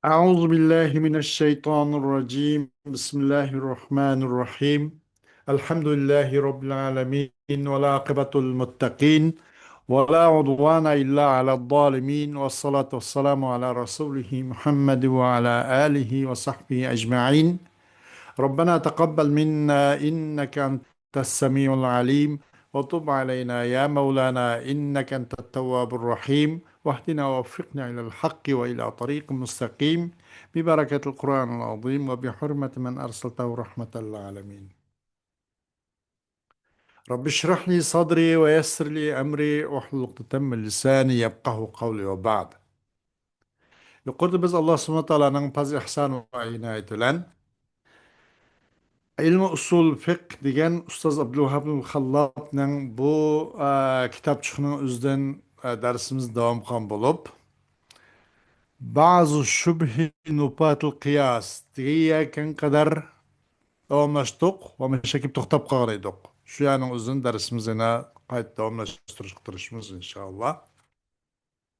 أعوذ بالله من الشيطان الرجيم بسم الله الرحمن الرحيم الحمد لله رب العالمين والعاقبة المتقين ولا عدوان إلا على الظالمين والصلاة والسلام على رسوله محمد وعلى آله وصحبه أجمعين ربنا تقبل منا إنك أنت السميع العليم وتب علينا يا مولانا إنك أنت التواب الرحيم واهدنا ووفقنا إلى الحق وإلى طريق مستقيم ببركة القرآن العظيم وبحرمة من أرسلته رحمة للعالمين رب اشرح لي صدري ويسر لي أمري واحلل عقدة من لساني يفقه قولي وبعد يقول بز الله سبحانه وتعالى نن paz ihsan ve inayet bilen İlmi usul fiqh degan Ustoz Abdulvahab Xallatning bu kitobchiqning o'zidan darsimiz davom qilgan bo'lib, ba'zi shubhi nupatil qiyos degan qadar davomlashdik va mashakib to'xtab qolgan edik. Shu yerning o'zidan darsimizni qayta davomlashtirishimiz inshaalloh.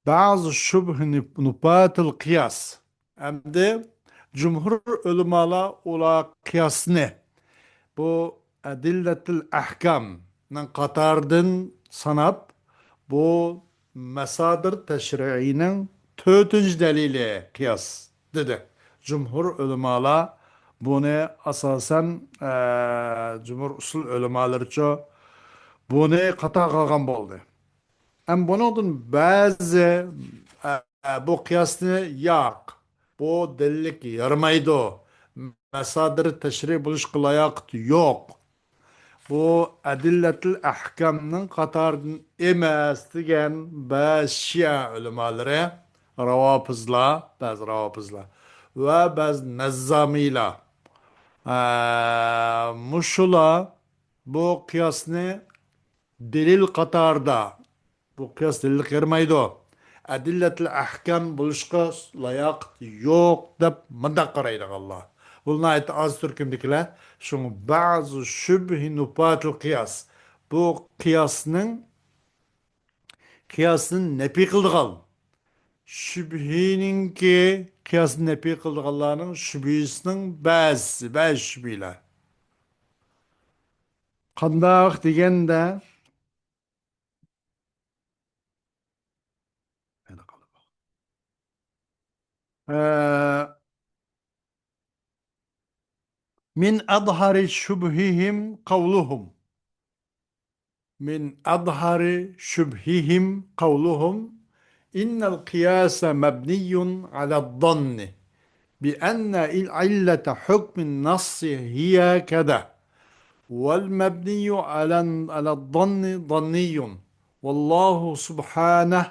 Ba'zi shubhi nupatil qiyos. Endi jumhur ulamolar ular qiyosni bu adilletil ahkamның qatardan sanab bu masadir teşri'inin tötüncü delili kıyas dedi. Cumhur ulemalar bunu asasen cumhur usul ulemalarıca bunu qata qalgan boldu. Hem bunun bazı bu kıyasını yok. Bu delilik yarmaydı. Masadir teşri buluşqa layoqati yo'q. Bu adillatul ahkamning qatoridan emas degan ba'zi shia ulamolari, ba'zi ravofizlar va ba'zi nazzomiylar mushular bu qiyosni delil qatorida bu qiyos delil qilmaydi. Adillatul ahkam buluşqa layoq yo'q deb mundaq qaraydi Allah. Bunlar ayet az Türkümdekiler. Şunu bazı şübhi nupatul kıyas. Bu kıyasının nepi kıldıgal. Şübhininki kıyasının nepi kıldıgallarının şübhisinin bazı şübhiler. Kandak degende eee, min adhari şübhihim kavluhum. Min adhari şübhihim kavluhum. İnnel kıyase mebniyun ala dhanni. بأن علة حكم النص هي كذا والمبني على الظن ظني والله سبحانه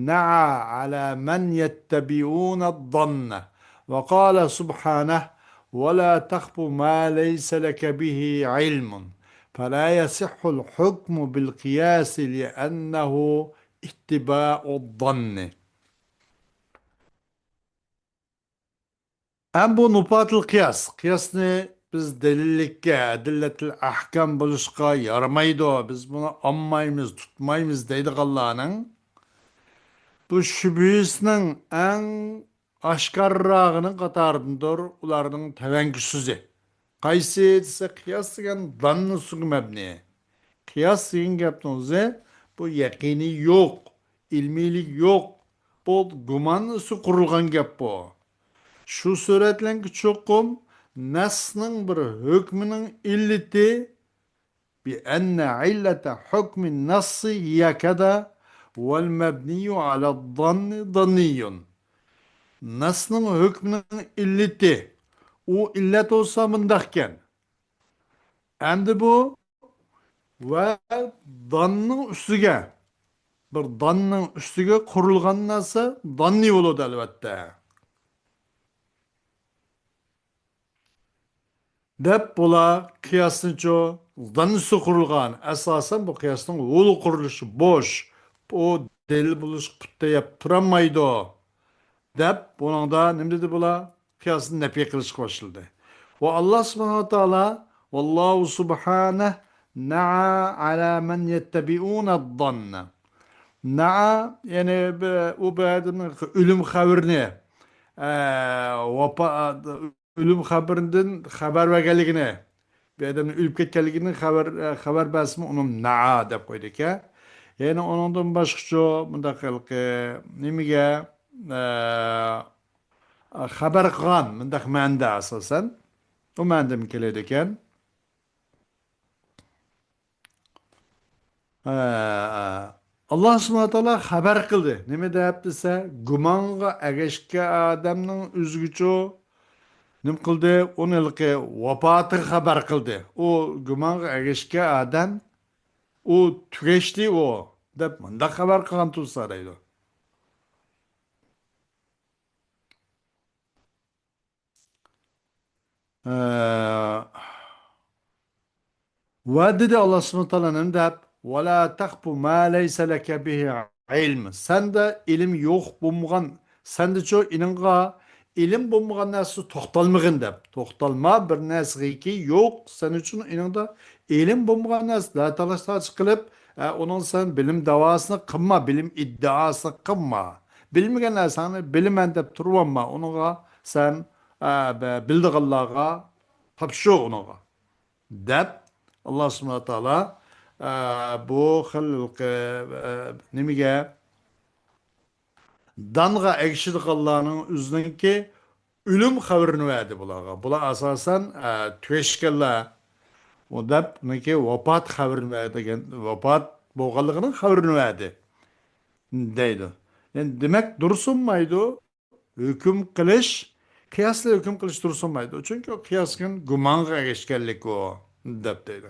نعى على من يتبعون الظن وقال سبحانه ولا تخف ما ليس لك به علم فلا يصح الحكم بالقياس لأنه اتباع الظن. Hem bu nupatil kıyas. Kıyas ne? Biz delillikке, adilletil ahkam buluşqa yaramaydı o. Biz bunu anmayımız, tutmayımız deydik Allah'ın. Bu şübhisinin en aşkarrağının qatarındır. Ularının tevenküsüzü. Qaysi dese kıyas degan danni usugi mebni. Kıyas degan gapni o'zi bu yaqini yok, ilmilik yok. Bu guman usu qurilgan gap bu. Şu suretlenki çokum nasның bir hükmünün illeti bi enne illete hükmün nassı yakada vel mebniyu ala zanni zanniyun. Nasның hükmünün illeti o illet olsa mındakken endi bu ve danның üstüge bir danның üstüge kurulgan narsa danni olur elbette. Dep bula kıyasınca danısı kurulgan. Esasen bu kıyasın ulu kuruluşu boş. O delil buluş putta yaptıramaydı o. Dep bunun da ne dedi bula? Kıyasın nefi kılıç koşuldu. Ve Allah subhanahu wa ta'ala Wallahu subhaneh na'a ala men yettebi'une dhanne. Na'a yani o bedenin ölüm haberini vapa ölüm haberinden haber vergenligine bir adamın ölüp ketkenligini haber basımı onun naa dep koyduk ya. Yani onundan başka bunda kılık nimige haber kılan mındak mende asasen o mende mi keleydiken Allah subhanahu wa ta'ala haber kıldı. Nime deyip dese gumanga egeşke adamның üzgüçü nim kıldı? Onu ilki vafatı haber kıldı. O gumanga egeşke adam o tükeşti o. Dep mındak haber kılan tutsaraydı. Ee, ve dedi Allah subhanahu wa ta'ala nem deyip وَلَا تَخْفُ مَا لَيْسَ لَكَ بِهِ ilm. Sen de ilim yok bulmagan. Sen de çoğu ininga ilim bulmagan nersi toxtalmagın dep. Toxtalma bir nersi ki yok. Sen için ininde ilim bulmagan nersi. La talaş kılıp onun sen bilim davasını kılma. Bilim iddiasını kılma. Bilmegen nersi bilimen dep turvanma. Onunla sen bildik Allah'a tapşı onunla. Dep Allah subhanahu wa ta'ala bu xil nimige danğa ekşidik Allah'ın üzerindeki ölüm haberini verdi bulağa. Bula asasen tüeşkella o dep niki vefat haberini verdi. Vefat boğalıqının haberini verdi. Deydi. Yani demek dursunmaydı. Hüküm kılış kıyasla hüküm kılış dursunmaydı. Çünkü o kıyasın gumanğa geçkerlik o dep deydi.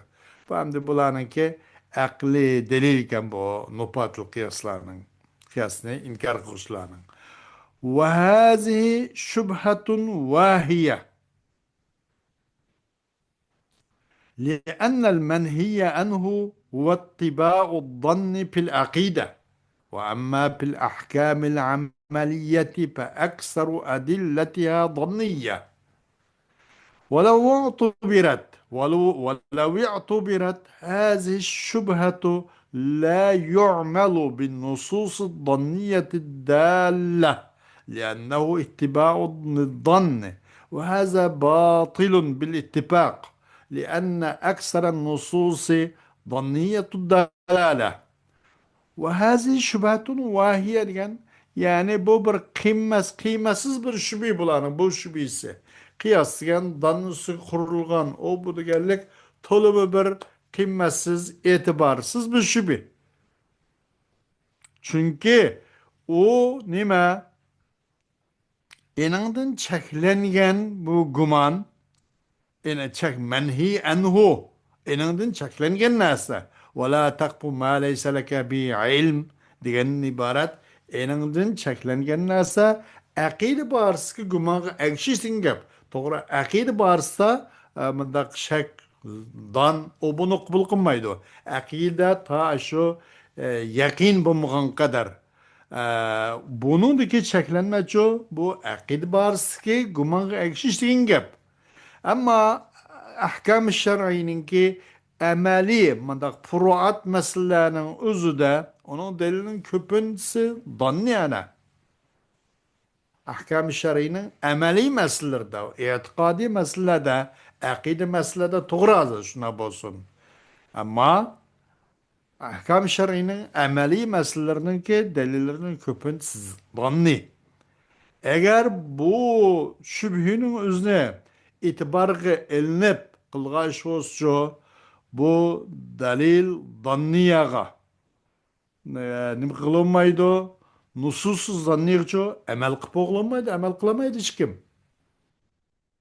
Bu hem de bulanınki akli delil iken bu nupatlı kıyaslarının kıyasını inkar kılışlarının. Ve hazihi şübhatun vahiye. لأن المنهي عنه هو اتباع الظن في العقيدة وأما في الأحكام العملية فأكثر أدلتها ظنية ولو اعتبرت هذه الشبهة لا يعمل بالنصوص الظنية الدالة لأنه اتباع الظن وهذا باطل بالاتفاق لأن أكثر النصوص ظنية الدلالة وهذه شبهة واهية diyen yani bu bir kıymetsız bir şüphe bulanı bu şüphesi. Kıyaslayan danısı kurulgan o bu gellik tolubu bir kıymetsiz itibarsız bir şüphe. Çünkü o nime enandın çeklengen bu guman ene çek menhi enhu enandın çeklengen nasa ve la takfu ma leyse leke bi ilm diyen ibaret enandın çeklengen nasa akide barısı ki gumanı ekşisin gep doğru akide barısı mındak şek dan o bunu kabul kılmaydı akide ta şu yakin bulmağın kadar bunun çeklenme çoğu bu akide barısı ki gumanı ekşisin gep ama ahkam-ı şer'ininki emeli, mandak furuat meselelerinin özü de onun delilinin köpünsü danni ana. Ahkam-ı şer'inin emeli meselelerde, itikadi meselelerde, akide meselelerde doğru azı şuna bolsun. Ama ahkam-ı şer'inin emeli meselelerinin delillerinin köpünsü danni. Eğer bu şübhünün özüne itibarı elinip kılgaç olsa bu delil danniyaga nim kılınmaydı nusussuz zanniyakçı emel kıpıglanmaydı emel kılamaydı hiç kim.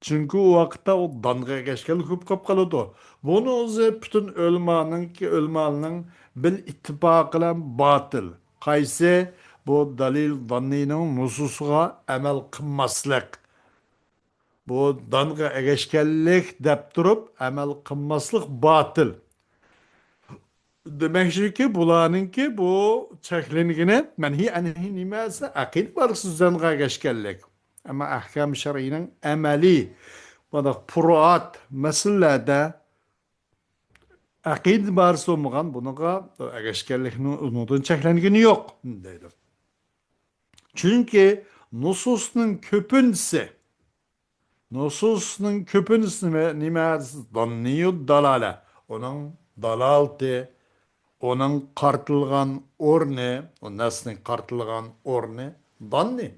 Çünkü o vakitte o danga geçkeli küp kap kalıdı. Bunu özü bütün ölmanın bil ittifakla batıl. Kaysi bu dalil danninin nususuga emel kılmaslık. Bu danga egeşkellik dep durup emel kılmaslık batıl. Demek ki bulanınki bu çeklenigine menhi enhi nimase akid barısız danga egeşkellik. Ama ahkam şer'inin emeli bana furuat meselede akid barısı olmagan bunaga egeşkellikinin unutun çeklenigini yok. Deydi. Çünkü Nususning ko'pinchisi nima donniyud dalala. Onun dalalti, onun qartılgan orni, o nasning qartılgan orni danni.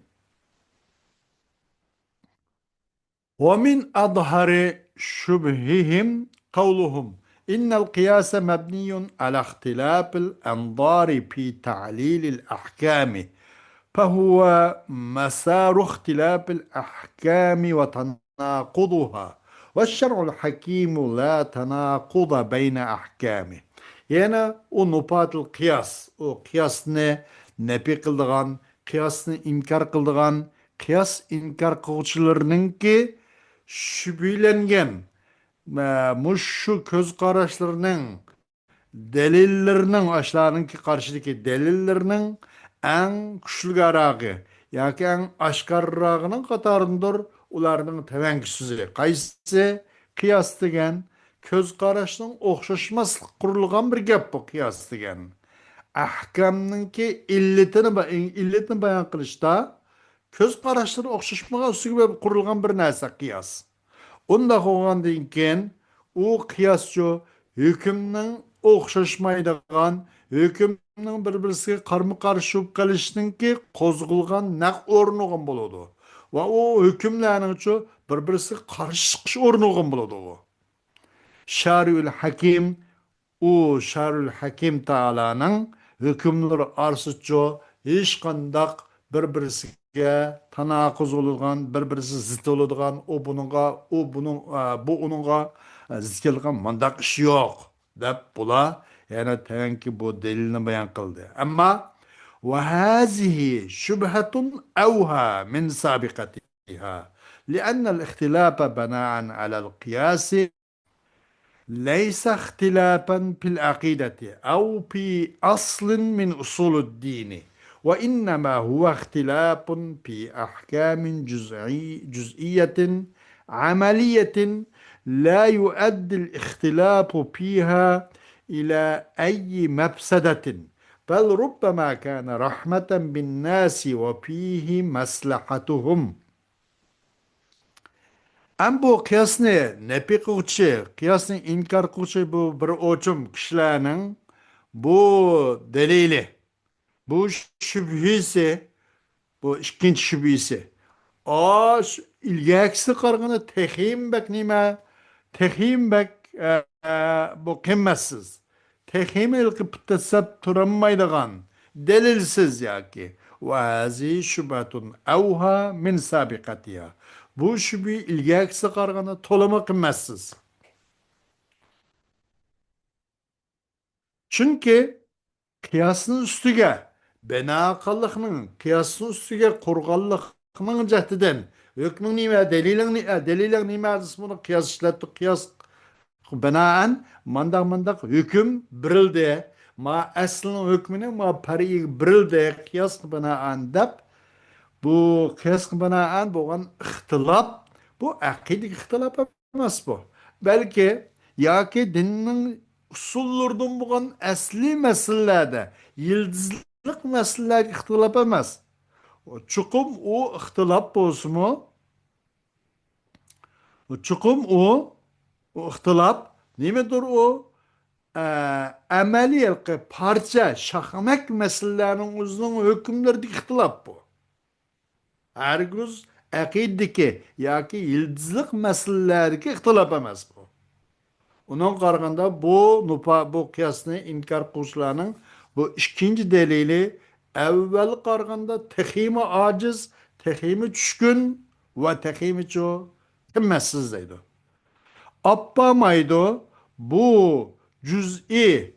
ومن أظهر شبههم قولهم إن القياس مبني على اختلاف الأنظار في تعليل الأحكام فهو مسار اختلاف الأحكام وتناقضها والشرع الحكيم لا تناقض بين أحكامه. Yani o nupatul kıyas, o kıyas nepi kıldıgan, kıyasını inkar kıldıgan, kıyas inkar kılgıçlarının ki şüphelengen, muşu köz kararlarının delillerinin aşlarınki karşıdaki delillerinin en güçlügaragı yoki en aşkarragının katarındır ularning tevenkisizi. Qaysi kıyas degan köz qarashning o'xshashmaslik qurilgan bir gap bu kıyas degan. Ahkamninki illetini bayon qilishda köz qarashlari o'xshashmagan ustiga qurilgan bir narsa qiyas. Unda qo'ygandan keyin u qiyoschi hukmning o'xshashmaydigan, hukmning bir-birisiga qarama-qarshi bo'lib qolishningki qo'zg'algan naq o'rnigan bo'ladi. Va u hukmlarning bir-birisiga qarshi chiqish o'rnigan bo'ladi u. Şariül Hakim u Şarül Hakim Taala'nın hükümleri arsıçı hiç kandak bir-birisiga tanaquz olgan, bir-birisi zıt oladigan, bu onunga zıt kelgan mandaq iş yok deb bular yani tevenki bu delilini bayan kıldı. Ama ve hazihi şübhetun evha min sabiqatiha. لأن الاختلاف بناء على القياس ليس اختلافا في العقيدة أو في أصل من أصول الدين وإنما هو اختلاف في أحكام جزئية عملية لا يؤدي الاختلاف فيها إلى أي مفسدة بل ربما كان رحمة بالناس وفيه مصلحتهم. Am bu kıyasını nepi kılçı, kıyasını inkar kılçı bu bir oçum kişilerinin bu delili, bu şüphisi, bu ikinci şüphisi. O ilgisi kargını tehim bek nime, tehim bek bu kıymetsiz. Tehim ilki pıtasap turamaydıgan, delilsiz ya ki. Ve hazi şübhatun evha min sabikatiha. Bu şüphe ilgisi kargını tolama kıymetsiz. Çünkü kıyasının üstüge, benaqallıqның kıyasının üstüge kurgallıqның cehtiden, hükmün nime, delilin nime, bunu kıyas işlettik, kıyas binaen, mandak hüküm birildi, ma aslının hükmüne, ma pariyi birildi, kıyas binaen dep, bu kıyas binaen boğan ihtilap, bu akidik ihtilap emas bu. Belki, ya ki dinin usullardan boğan asli meselelerde, yıldızlık meseleler ihtilap emas. O çukum o ihtilap bozmu, o çukum o ihtilap, nemedir o? Ameli parça, şahmek meselelerinin uzun hükümlerdeki ihtilap bu. Herkes akideki, ya ki yıldızlık meselelerdeki ihtilap emas bu. Onun qaraganda bu kıyasını inkar qiluvchilarning bu ikinci delili evvel qaraganda teximi aciz, teximi tushkun va teximi himmatsiz deydi. Appamaydi bu cüz'i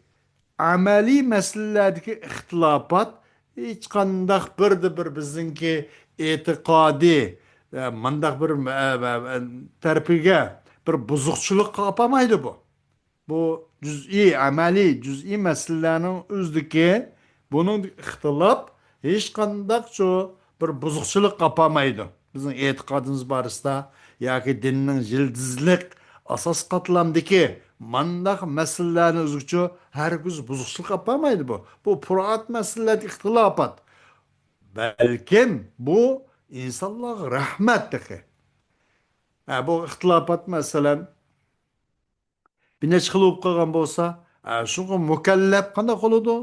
amaliy masalalardagi ixtilofat hech qandaq bir bizningki e'tiqodiy mandaq bir tarpiga bir buzuqchilik qilolmaydi bu. Bu cüz'i meselelerinin üzdeki bunun ihtilap hiç qandaqçı bir buzuqchilik qapamaydı. Bizim e'tiqodimiz barısında yoki dinning yıldızlık asas qatlamdaki mandaq meselelerni o'zgacha hargiz buzuqchilik qapamaydi bu. Bu furuat meseleler ihtilafat. Belkim bu insonlarga rahmat deki. Bu ixtilofat masalan bir neçe xil bo'lib qolgan bo'lsa, shunga mukallaf qanday qiladi?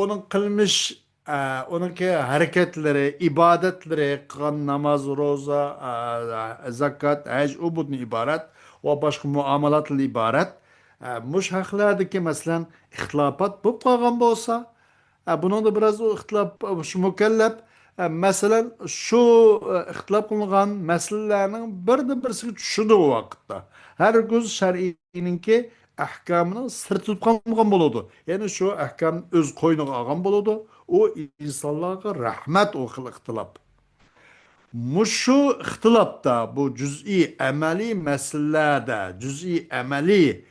Uning qilmish, uningki harakatlari, ibodatlari, qilgan namoz, ro'za, zakat, haj, u bundan iborat va boshqa muomalatlar iborat. Mush haqlardagi masalan ixtilofat bo'lib qolgan bo'lsa, bunun da biraz o ihtilaf, şu mükellef, mesela şu ihtilaf kılınan meselelerin bir de birisi şudur o vakitte. Her göz şer'ininki ahkamını sır tutkan buludu. Yani şu ahkam öz koyunu algan buludu. O insanlara rahmet o kıl ihtilaf. Muşu ihtilafta bu cüz'i emeli meselelerde, cüz'i emeli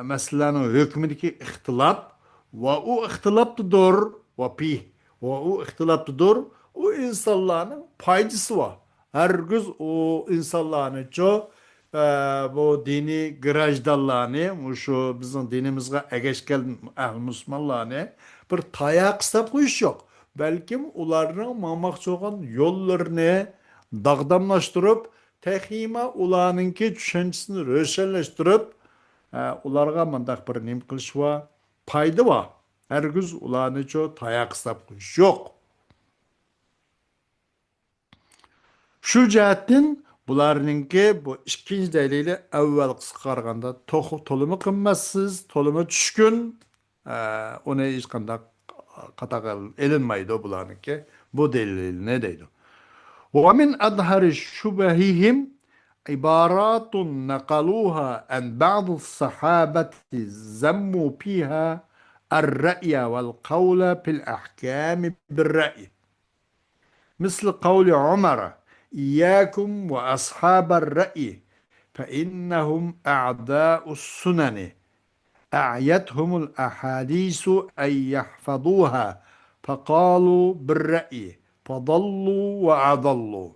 meselenin hükmündeki ihtilaf ve o ihtilaftıdır ve pi ve o ihtilaftıdır o insanların paydası var. Herkes o insanların çok bu dini grajdallarını, şu bizim dinimizde egeşkel ehl Müslümanlarını bir tayak kısap koyuş yok. Belki ularning mamoqchi bo'lgan yo'llarini dag'damlashtirib, texima ularningki tushunchisini ro'shanlashtirib, ularga mundaq bir nim qilish va foyda bor. Hargiz ularni cho tayoq qistab qo'yish yo'q. Shu jihatdan bularningki bu ikkinchi dalili avvalgisiga qaraganda to'limi qimmatsiz, to'limi tushkun, uni hech qanday qataqa elinmaydi bularniki. Bu delil ne deydi? ومن أظهر شبههم عبارات نقلوها عن بعض الصحابة زموا فيها الرأي والقول في الأحكام بالرأي مثل قول عمر إياكم وأصحاب الرأي فإنهم أعداء السنن أعيتهم الأحاديث أن يحفظوها فقالوا بالرأي فضلوا وأضلوا.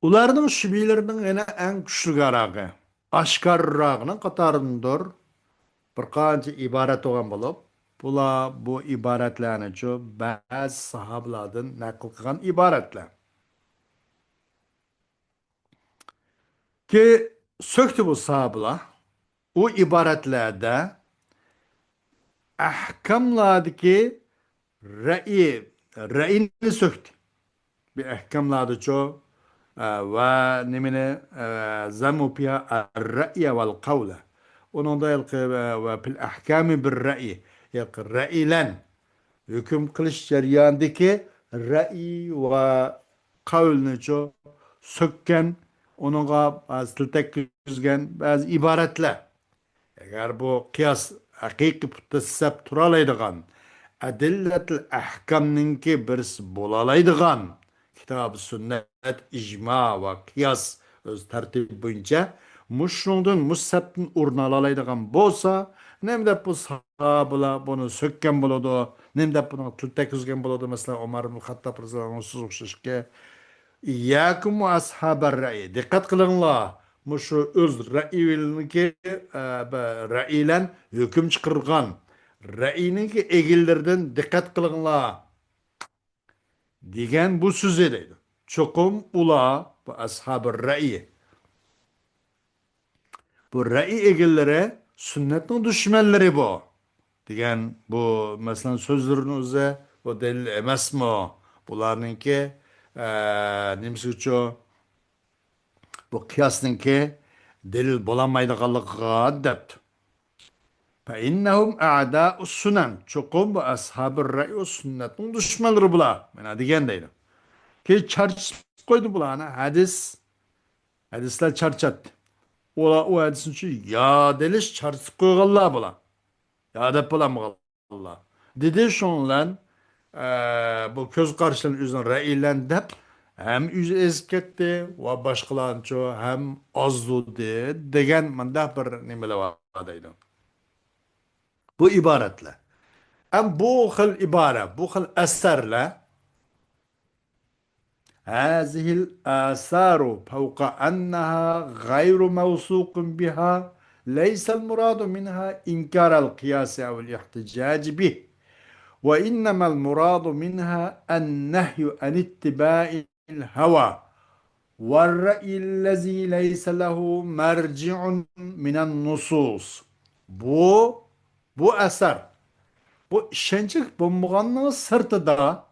Ularning şübhelerining yana eng kuchligarog'i, oshkorrog'ining qatoridandir bir qancha iborat bo'lgan bo'lib, bular bu iboratlarni ba'zi sahobalardan naql qilgan iboratlar. Ki söktü bu sahabalar o ibaretlerde ahkamlardaki ra'yini söktü. Bir ahkamlarda ve nemine zammu piha ra'ye vel kavle. Onun da ve fil ahkami bir ra'yi. Yalqı ra'ilen hüküm kılış jarayandaki ra'i ve kavlini sökken onunla bazı tiltek yüzgen bazı ibaretler. Eğer bu kıyas hakiki putasab turalaydigan adilletil ahkamninki birisi bolalaydigan kitab-ı sünnet, icma ve kıyas öz tertip boyunca muşnudun musabtin urnalaydigan bolsa nemde bu sahabeler bunu sökken buludu, nemde bunu tiltek yüzgen buludu. Mesela Ömer ibn Hattab radıyallahu anh İyyâkum ve ashabar ra'yi. Dikkat kılınla. Muşu öz ra'yininki ra'ilen hüküm çıkırgan. Ra'ininki egillerden dikkat kılınla. Digen bu sözü deydi. Çokum ula bu ashabar ra'yi. Bu ra'i egillere sünnetin düşmanları bu. Digen bu mesela sözlerin özü o delil emas mı? Bularınki nemisi uçu bu kıyasınki delil bulamaydıqalıqqa depti. فَاِنَّهُمْ اَعْدَاءُ السُّنَنِ Çokum bu ashab-ı ra'y sünnetin düşmanları bula. Mena digen deydi. Ki çarç koydu bulana hadisler çarçattı. Ola o hadisin için ya deliş çarç koygallar bula. Ya dep bulamgallar. Dedi şunlan bu köz karşılan üzerine ra'ylen dep hem yüz ezketti ve başkalarınca hem azdı degen manda bir nimele var deydi. Bu ibaretle. Hem bu xil ibare, bu xil eserle هذه الآثار فوق أنها غير موثوق بها ليس المراد منها إنكار القياس أو الاحتجاج به، وإنما المراد منها النهي عن اتباع الهوى والرأي الذي ليس له مرجع من النصوص. Bu bu eser, bu işençik bulunmanın sırtıda,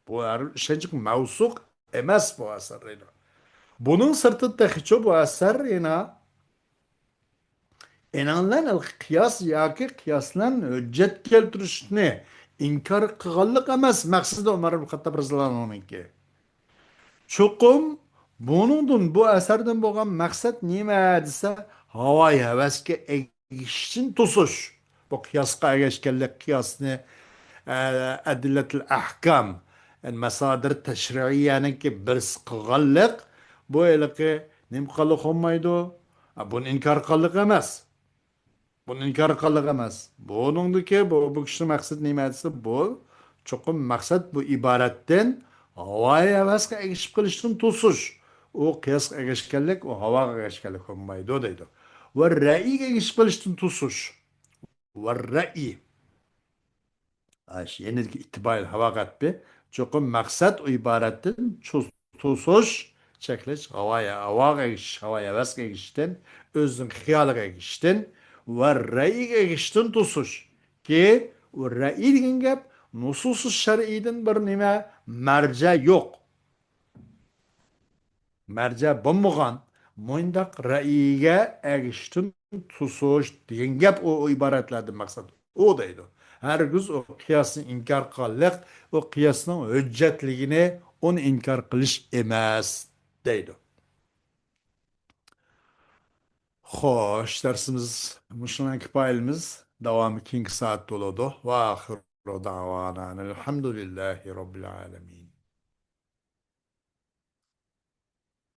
bu işençik mevsuk emas bu eser. Bunun sırtıda hiç bu eser yine enanlan el kıyas yaki kıyaslan hüccet keltirishni inkar kılgallık emas maqsadi Umar ibn Hattab radhiyallohu anhu'nunki. Chuqum buningdan bu asardan bo'lgan maqsad nima desa, havoyi havasga erishishni to'sish. Bu qiyosga erishganlik qiyosni adillatul ahkam masodir tashriiyaniki bir qilganlik bu eliqi nim qilib olmaydi. Buni inkor qillik emas. Bunu inkar kıldık emez. Bunundaki bu kişinin maksat neyse bu. Çokum maksat bu ibaretten havaya hevesle erişip kılıştın tutuş. O kıyas erişkenlik o hava erişkenlik olmaydı o deydi. Ve re'i erişip kılıştın tutuş. Ve re'i. Yenilgi itibariyle hava katbi. Çokum maksat o ibaretten tutuş. Çekiliş hava eriş, havaya hevesle eriştin. Özün hıyalık eriştin. Ve re'i eriştin tutuş. Ki o re'i degan gap nususi şer'iyden bir nima marja yok. Marja bo'lmagan mo'ndaq ra'iga erishtin tusish degan gap o iboratlardan maqsad o deydi. Hargiz o qiyosni inkor qillik, o qiyosning hujjatligini uni inkor qilish emas deydi. Xo'sh, darsimiz mushundan kifoyamiz davomi keyingi soatda bo'ladi. Va axiru da'vana alhamdulillahi robbil alamin.